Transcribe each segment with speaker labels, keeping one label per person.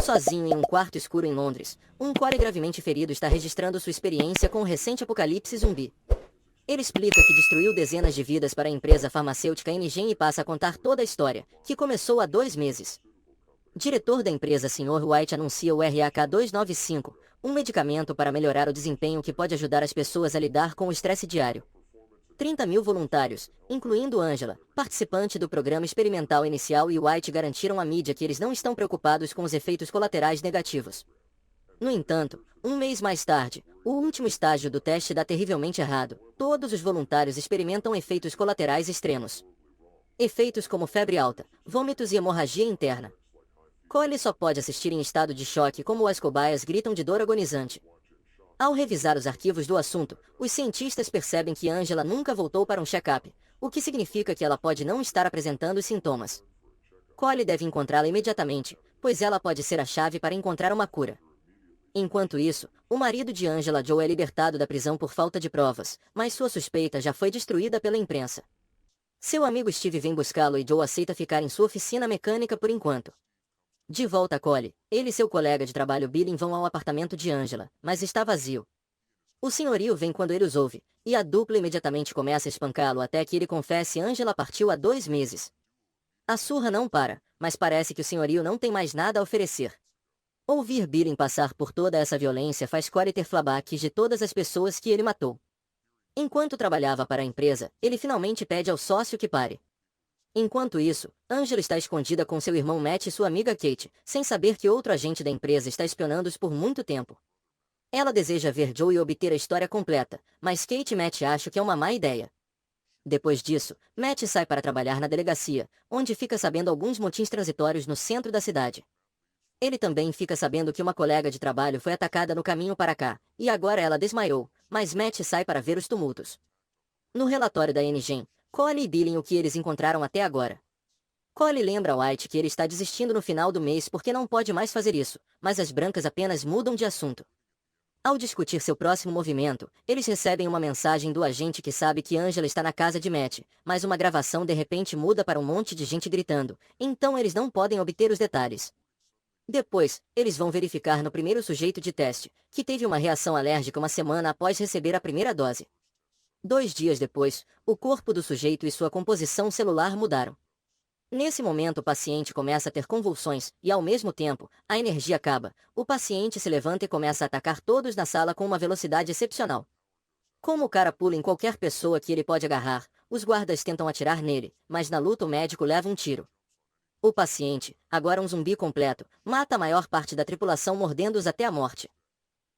Speaker 1: Sozinho em um quarto escuro em Londres, um Corey gravemente ferido está registrando sua experiência com o recente apocalipse zumbi. Ele explica que destruiu dezenas de vidas para a empresa farmacêutica NGen e passa a contar toda a história, que começou há 2 meses. Diretor da empresa Sr. White anuncia o RAK-295, um medicamento para melhorar o desempenho que pode ajudar as pessoas a lidar com o estresse diário. 30 mil voluntários, incluindo Angela, participante do programa experimental inicial, e White garantiram à mídia que eles não estão preocupados com os efeitos colaterais negativos. No entanto, um mês mais tarde, o último estágio do teste dá terrivelmente errado. Todos os voluntários experimentam efeitos colaterais extremos. Efeitos como febre alta, vômitos e hemorragia interna. Cole só pode assistir em estado de choque como as cobaias gritam de dor agonizante. Ao revisar os arquivos do assunto, os cientistas percebem que Angela nunca voltou para um check-up, o que significa que ela pode não estar apresentando os sintomas. Cole deve encontrá-la imediatamente, pois ela pode ser a chave para encontrar uma cura. Enquanto isso, o marido de Angela, Joe, é libertado da prisão por falta de provas, mas sua suspeita já foi destruída pela imprensa. Seu amigo Steve vem buscá-lo e Joe aceita ficar em sua oficina mecânica por enquanto. De volta a Cole, ele e seu colega de trabalho Billy vão ao apartamento de Angela, mas está vazio. O senhorio vem quando ele os ouve, e a dupla imediatamente começa a espancá-lo até que ele confesse: Angela partiu há 2 meses. A surra não para, mas parece que o senhorio não tem mais nada a oferecer. Ouvir Billy passar por toda essa violência faz Corey ter flashbacks de todas as pessoas que ele matou. Enquanto trabalhava para a empresa, ele finalmente pede ao sócio que pare. Enquanto isso, Angela está escondida com seu irmão Matt e sua amiga Kate, sem saber que outro agente da empresa está espionando-os por muito tempo. Ela deseja ver Joe e obter a história completa, mas Kate e Matt acham que é uma má ideia. Depois disso, Matt sai para trabalhar na delegacia, onde fica sabendo alguns motins transitórios no centro da cidade. Ele também fica sabendo que uma colega de trabalho foi atacada no caminho para cá, e agora ela desmaiou, mas Matt sai para ver os tumultos. No relatório da NGen, Cole e Billy o que eles encontraram até agora. Cole lembra a White que ele está desistindo no final do mês porque não pode mais fazer isso, mas as brancas apenas mudam de assunto. Ao discutir seu próximo movimento, eles recebem uma mensagem do agente que sabe que Angela está na casa de Matt, mas uma gravação de repente muda para um monte de gente gritando, então eles não podem obter os detalhes. Depois, eles vão verificar no primeiro sujeito de teste, que teve uma reação alérgica uma semana após receber a primeira dose. 2 dias depois, o corpo do sujeito e sua composição celular mudaram. Nesse momento o paciente começa a ter convulsões, e ao mesmo tempo, a energia acaba, o paciente se levanta e começa a atacar todos na sala com uma velocidade excepcional. Como o cara pula em qualquer pessoa que ele pode agarrar, os guardas tentam atirar nele, mas na luta o médico leva um tiro. O paciente, agora um zumbi completo, mata a maior parte da tripulação mordendo-os até a morte.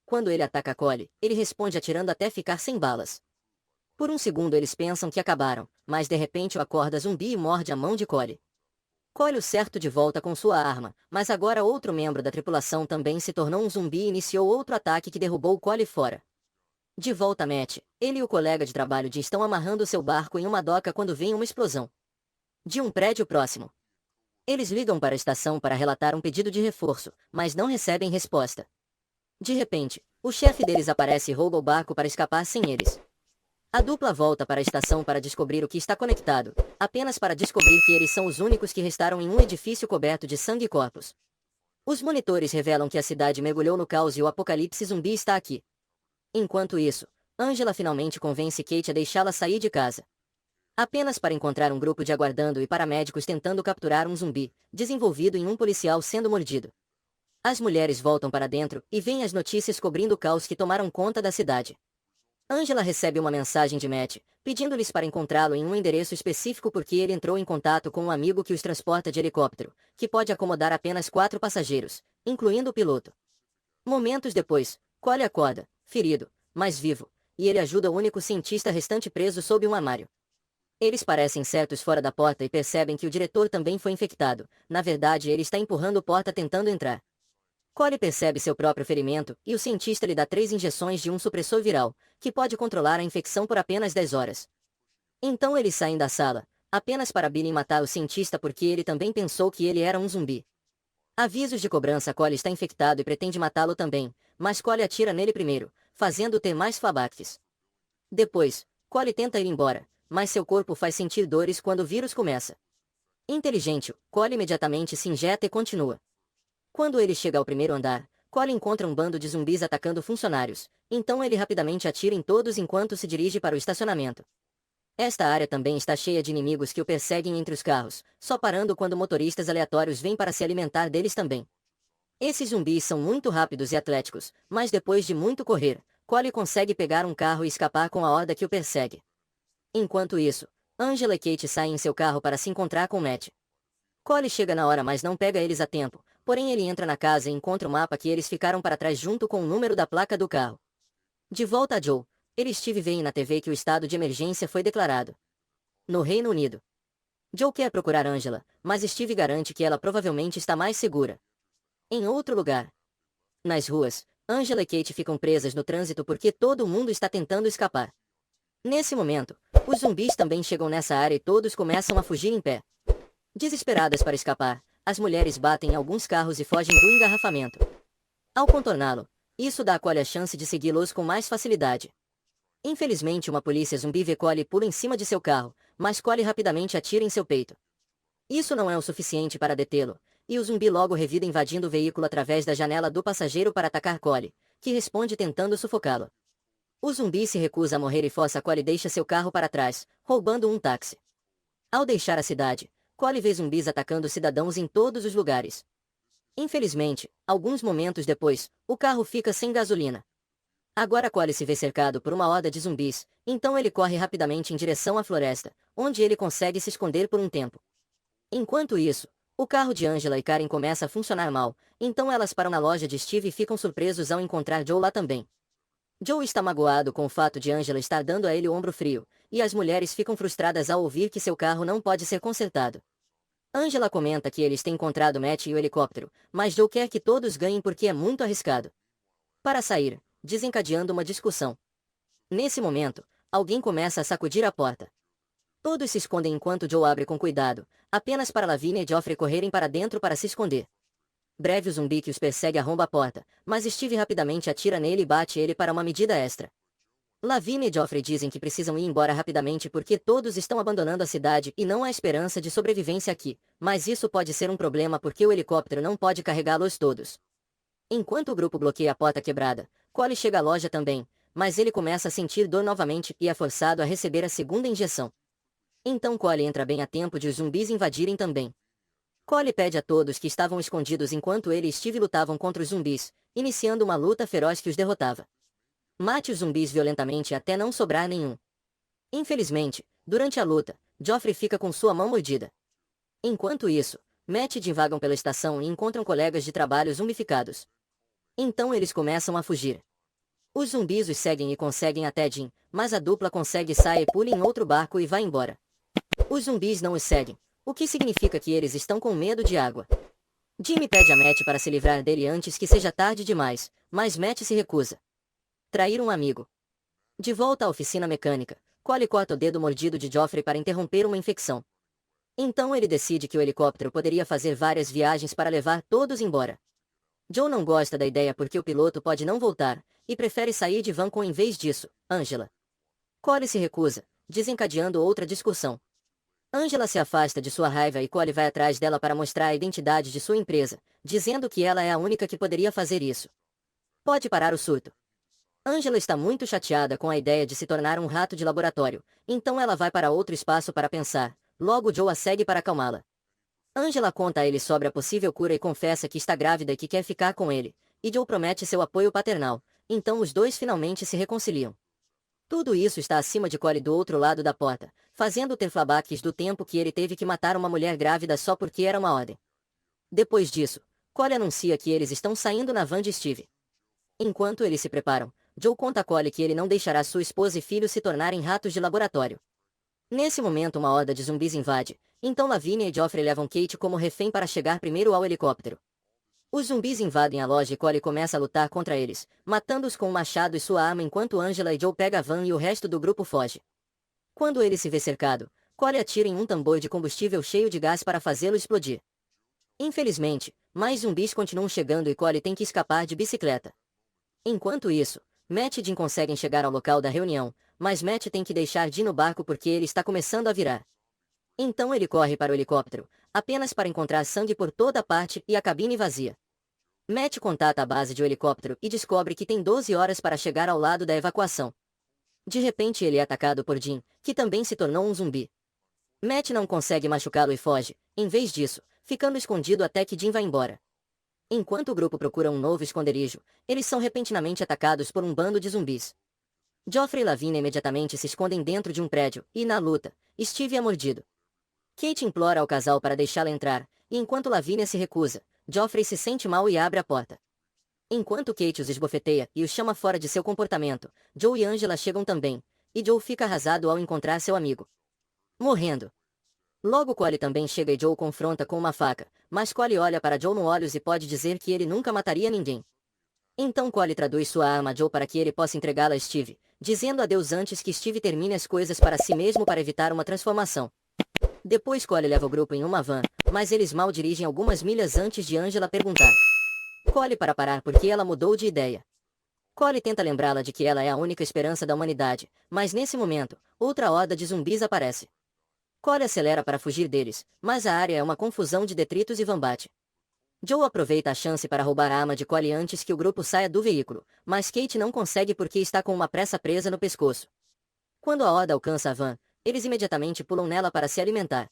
Speaker 1: Quando ele ataca Cole, ele responde atirando até ficar sem balas. Por um segundo eles pensam que acabaram, mas de repente o acorda zumbi e morde a mão de Cole. Cole o certo de volta com sua arma, mas agora outro membro da tripulação também se tornou um zumbi e iniciou outro ataque que derrubou Cole fora. De volta a Matt, ele e o colega de trabalho estão amarrando seu barco em uma doca quando vem uma explosão de um prédio próximo. Eles ligam para a estação para relatar um pedido de reforço, mas não recebem resposta. De repente, o chefe deles aparece e rouba o barco para escapar sem eles. A dupla volta para a estação para descobrir o que está conectado, apenas para descobrir que eles são os únicos que restaram em um edifício coberto de sangue e corpos. Os monitores revelam que a cidade mergulhou no caos e o apocalipse zumbi está aqui. Enquanto isso, Angela finalmente convence Kate a deixá-la sair de casa. Apenas para encontrar um grupo de aguardando e paramédicos tentando capturar um zumbi, desenvolvido em um policial sendo mordido. As mulheres voltam para dentro e veem as notícias cobrindo o caos que tomaram conta da cidade. Angela recebe uma mensagem de Matt, pedindo-lhes para encontrá-lo em um endereço específico porque ele entrou em contato com um amigo que os transporta de helicóptero, que pode acomodar apenas 4 passageiros, incluindo o piloto. Momentos depois, Cole acorda, ferido, mas vivo, e ele ajuda o único cientista restante preso sob um armário. Eles parecem certos fora da porta e percebem que o diretor também foi infectado, na verdade ele está empurrando a porta tentando entrar. Cole percebe seu próprio ferimento, e o cientista lhe dá 3 injeções de um supressor viral, que pode controlar a infecção por apenas 10 horas. Então eles saem da sala, apenas para Billy matar o cientista porque ele também pensou que ele era um zumbi. Avisos de cobrança: Cole está infectado e pretende matá-lo também, mas Cole atira nele primeiro, fazendo-o ter mais flashbacks. Depois, Cole tenta ir embora, mas seu corpo faz sentir dores quando o vírus começa. Inteligente, Cole imediatamente se injeta e continua. Quando ele chega ao primeiro andar, Cole encontra um bando de zumbis atacando funcionários, então ele rapidamente atira em todos enquanto se dirige para o estacionamento. Esta área também está cheia de inimigos que o perseguem entre os carros, só parando quando motoristas aleatórios vêm para se alimentar deles também. Esses zumbis são muito rápidos e atléticos, mas depois de muito correr, Cole consegue pegar um carro e escapar com a horda que o persegue. Enquanto isso, Angela e Kate saem em seu carro para se encontrar com Matt. Cole chega na hora mas não pega eles a tempo, porém ele entra na casa e encontra o mapa que eles ficaram para trás junto com o número da placa do carro. De volta a Joe, Steve vê na TV que o estado de emergência foi declarado no Reino Unido. Joe quer procurar Angela, mas Steve garante que ela provavelmente está mais segura em outro lugar. Nas ruas, Angela e Kate ficam presas no trânsito porque todo mundo está tentando escapar. Nesse momento, os zumbis também chegam nessa área e todos começam a fugir em pé. Desesperadas para escapar, as mulheres batem em alguns carros e fogem do engarrafamento. Ao contorná-lo, isso dá a Cole a chance de segui-los com mais facilidade. Infelizmente uma polícia zumbi vê Cole e pula em cima de seu carro, mas Cole rapidamente atira em seu peito. Isso não é o suficiente para detê-lo, e o zumbi logo revida invadindo o veículo através da janela do passageiro para atacar Cole, que responde tentando sufocá-lo. O zumbi se recusa a morrer e força Cole deixa seu carro para trás, roubando um táxi. Ao deixar a cidade, Cole vê zumbis atacando cidadãos em todos os lugares. Infelizmente, alguns momentos depois, o carro fica sem gasolina. Agora Cole se vê cercado por uma horda de zumbis, então ele corre rapidamente em direção à floresta, onde ele consegue se esconder por um tempo. Enquanto isso, o carro de Angela e Karen começa a funcionar mal, então elas param na loja de Steve e ficam surpresos ao encontrar Joe lá também. Joe está magoado com o fato de Angela estar dando a ele o ombro frio, e as mulheres ficam frustradas ao ouvir que seu carro não pode ser consertado. Angela comenta que eles têm encontrado Matt e o helicóptero, mas Joe quer que todos ganhem porque é muito arriscado. Para sair, desencadeando uma discussão. Nesse momento, alguém começa a sacudir a porta. Todos se escondem enquanto Joe abre com cuidado, apenas para Lavinia e Geoffrey correrem para dentro para se esconder. Breve o zumbi que os persegue arromba a porta, mas Steve rapidamente atira nele e bate ele para uma medida extra. Lavinia e Geoffrey dizem que precisam ir embora rapidamente porque todos estão abandonando a cidade e não há esperança de sobrevivência aqui, mas isso pode ser um problema porque o helicóptero não pode carregá-los todos. Enquanto o grupo bloqueia a porta quebrada, Cole chega à loja também, mas ele começa a sentir dor novamente e é forçado a receber a segunda injeção. Então Cole entra bem a tempo de os zumbis invadirem também. Cole pede a todos que estavam escondidos enquanto ele e Steve lutavam contra os zumbis, iniciando uma luta feroz que os derrotava. Mate os zumbis violentamente até não sobrar nenhum. Infelizmente, durante a luta, Geoffrey fica com sua mão mordida. Enquanto isso, Matt e Jim vagam pela estação e encontram colegas de trabalho zumbificados. Então eles começam a fugir. Os zumbis os seguem e conseguem até Jim, mas a dupla consegue sair e pula em outro barco e vai embora. Os zumbis não os seguem, o que significa que eles estão com medo de água. Jimmy pede a Matt para se livrar dele antes que seja tarde demais, mas Matt se recusa. Trair um amigo. De volta à oficina mecânica, Cole corta o dedo mordido de Geoffrey para interromper uma infecção. Então ele decide que o helicóptero poderia fazer várias viagens para levar todos embora. Joe não gosta da ideia porque o piloto pode não voltar, e prefere sair de van com em vez disso, Angela. Cole se recusa, desencadeando outra discussão. Angela se afasta de sua raiva e Cole vai atrás dela para mostrar a identidade de sua empresa, dizendo que ela é a única que poderia fazer isso. Pode parar o surto. Angela está muito chateada com a ideia de se tornar um rato de laboratório, então ela vai para outro espaço para pensar, logo Joe a segue para acalmá-la. Angela conta a ele sobre a possível cura e confessa que está grávida e que quer ficar com ele, e Joe promete seu apoio paternal, então os dois finalmente se reconciliam. Tudo isso está acima de Cole do outro lado da porta, fazendo ter flashbacks do tempo que ele teve que matar uma mulher grávida só porque era uma ordem. Depois disso, Cole anuncia que eles estão saindo na van de Steve. Enquanto eles se preparam, Joe conta a Cole que ele não deixará sua esposa e filho se tornarem ratos de laboratório. Nesse momento uma horda de zumbis invade, então Lavinia e Geoffrey levam Kate como refém para chegar primeiro ao helicóptero. Os zumbis invadem a loja e Cole começa a lutar contra eles, matando-os com um machado e sua arma enquanto Angela e Joe pegam a van e o resto do grupo foge. Quando ele se vê cercado, Cole atira em um tambor de combustível cheio de gás para fazê-lo explodir. Infelizmente, mais zumbis continuam chegando e Cole tem que escapar de bicicleta. Enquanto isso, Matt e Jim conseguem chegar ao local da reunião, mas Matt tem que deixar Jim no barco porque ele está começando a virar. Então ele corre para o helicóptero, apenas para encontrar sangue por toda parte e a cabine vazia. Matt contata a base de um helicóptero e descobre que tem 12 horas para chegar ao lado da evacuação. De repente ele é atacado por Jim, que também se tornou um zumbi. Matt não consegue machucá-lo e foge, em vez disso, ficando escondido até que Jim vai embora. Enquanto o grupo procura um novo esconderijo, eles são repentinamente atacados por um bando de zumbis. Joffrey e Lavinia imediatamente se escondem dentro de um prédio, e na luta, Steve é mordido. Kate implora ao casal para deixá-la entrar, e enquanto Lavinia se recusa, Joffrey se sente mal e abre a porta. Enquanto Kate os esbofeteia e os chama fora de seu comportamento, Joe e Angela chegam também, e Joe fica arrasado ao encontrar seu amigo morrendo. Logo Cole também chega e Joe confronta com uma faca, mas Cole olha para Joe nos olhos e pode dizer que ele nunca mataria ninguém. Então Cole traduz sua arma a Joe para que ele possa entregá-la a Steve, dizendo adeus antes que Steve termine as coisas para si mesmo para evitar uma transformação. Depois Cole leva o grupo em uma van, mas eles mal dirigem algumas milhas antes de Angela perguntar Cole para parar porque ela mudou de ideia. Cole tenta lembrá-la de que ela é a única esperança da humanidade, mas nesse momento, outra horda de zumbis aparece. Cole acelera para fugir deles, mas a área é uma confusão de detritos e vambate. Joe aproveita a chance para roubar a arma de Cole antes que o grupo saia do veículo, mas Kate não consegue porque está com uma pressa presa no pescoço. Quando a horda alcança a van, eles imediatamente pulam nela para se alimentar.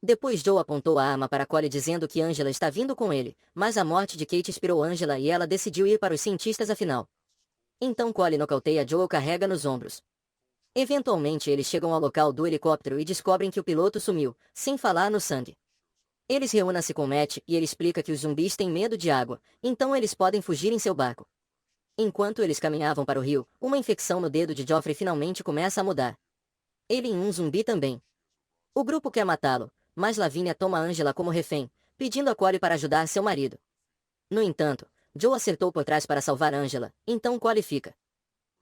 Speaker 1: Depois Joe apontou a arma para Cole dizendo que Angela está vindo com ele, mas a morte de Kate inspirou Angela e ela decidiu ir para os cientistas afinal. Então Cole nocauteia Joe e o carrega nos ombros. Eventualmente eles chegam ao local do helicóptero e descobrem que o piloto sumiu, sem falar no Sandy. Eles reúnem-se com Matt e ele explica que os zumbis têm medo de água, então eles podem fugir em seu barco. Enquanto eles caminhavam para o rio, uma infecção no dedo de Joffrey finalmente começa a mudar. Ele em um zumbi também. O grupo quer matá-lo, mas Lavinia toma Angela como refém, pedindo a Cole para ajudar seu marido. No entanto, Joe acertou por trás para salvar Angela, então Cole fica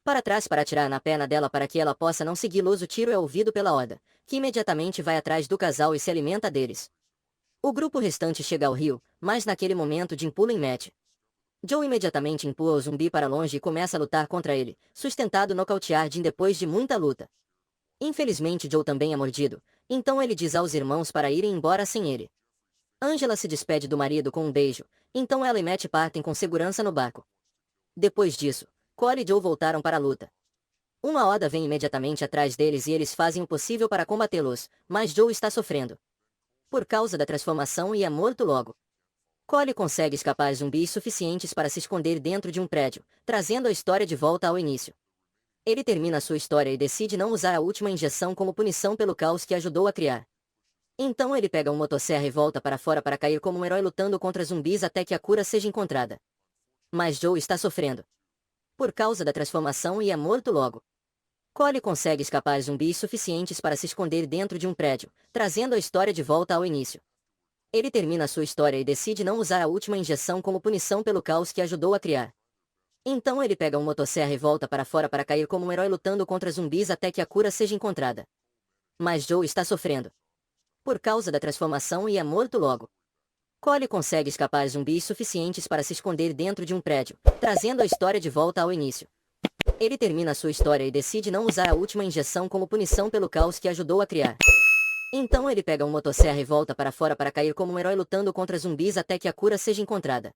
Speaker 1: para trás para atirar na perna dela para que ela possa não segui-los. O tiro é ouvido pela horda, que imediatamente vai atrás do casal e se alimenta deles. O grupo restante chega ao rio, mas naquele momento Jim pula em Matt. Joe imediatamente empurra o zumbi para longe e começa a lutar contra ele, sustentado nocautear Jim depois de muita luta. Infelizmente Joe também é mordido, então ele diz aos irmãos para irem embora sem ele. Angela se despede do marido com um beijo, então ela e Matt partem com segurança no barco. Depois disso, Cole e Joe voltaram para a luta. Uma horda vem imediatamente atrás deles e eles fazem o possível para combatê-los, mas Joe está sofrendo por causa da transformação e é morto logo. Cole consegue escapar zumbis suficientes para se esconder dentro de um prédio, trazendo a história de volta ao início. Ele termina sua história e decide não usar a última injeção como punição pelo caos que ajudou a criar. Então ele pega uma motosserra e volta para fora para cair como um herói lutando contra zumbis até que a cura seja encontrada. Mas Joe está sofrendo por causa da transformação e é morto logo. Cole consegue escapar zumbis suficientes para se esconder dentro de um prédio, trazendo a história de volta ao início. Ele termina sua história e decide não usar a última injeção como punição pelo caos que ajudou a criar. Então ele pega uma motosserra e volta para fora para cair como um herói lutando contra zumbis até que a cura seja encontrada. Mas Joe está sofrendo por causa da transformação e é morto logo. Cole consegue escapar zumbis suficientes para se esconder dentro de um prédio, trazendo a história de volta ao início. Ele termina sua história e decide não usar a última injeção como punição pelo caos que ajudou a criar. Então ele pega uma motosserra e volta para fora para cair como um herói lutando contra zumbis até que a cura seja encontrada.